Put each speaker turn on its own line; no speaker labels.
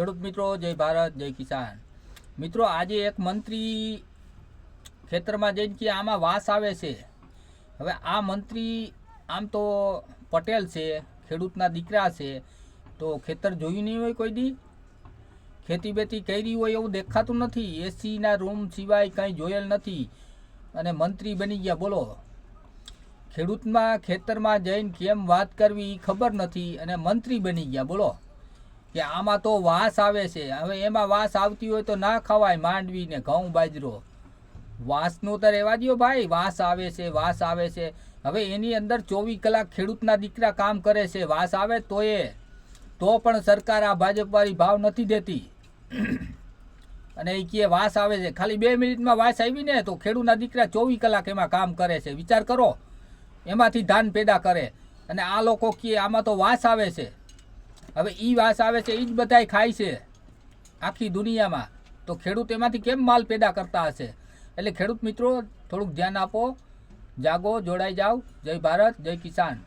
ખેડૂત મિત્રો, જય ભારત, જય કિસાન. મિત્રો, આજે એક મંત્રી ખેતરમાં જઈને કે આમાં વાસ આવે છે. હવે આ મંત્રી આમ તો પટેલ છે, ખેડૂતના દીકરા છે, તો ખેતર જોયું નહીં હોય કોઈ દી, ખેતી બેતી કરી હોય એવું દેખાતું નથી. એસીના રૂમ સિવાય કંઈ જોયેલ નથી અને મંત્રી બની ગયા. બોલો, ખેડૂતમાં ખેતરમાં જઈને કેમ વાત કરવી એ ખબર નથી અને મંત્રી બની ગયા. બોલો કે આમાં તો વાસ આવે છે. હવે એમાં વાસ આવતી હોય તો ના ખવાય માંડવી ને ઘઉં બાજરો. વાસનું તો રહેવા દો ભાઈ, વાસ આવે છે, વાસ આવે છે. હવે એની અંદર 24 કલાક ખેડૂતના દીકરા કામ કરે છે. વાસ આવે તો પણ સરકાર આ ભાજપવાળી ભાવ નથી દેતી અને એ કે વાસ આવે છે. ખાલી 2 મિનિટમાં વાસ આવી ને તો ખેડૂતના દીકરા 24 કલાક એમાં કામ કરે છે. વિચાર કરો, એમાંથી ધાન પેદા કરે અને આ લોકો કે આમાં તો વાસ આવે છે. હવે એ વાસ આવે છે એ જ બધાય ખાય છે આખી દુનિયામાં, તો ખેડૂત એમાંથી કેમ માલ પેદા કરતા હશે? એટલે ખેડૂત મિત્રો થોડુંક ધ્યાન આપો, જાગો, જોડાઈ જાઓ. જય ભારત, જય કિસાન.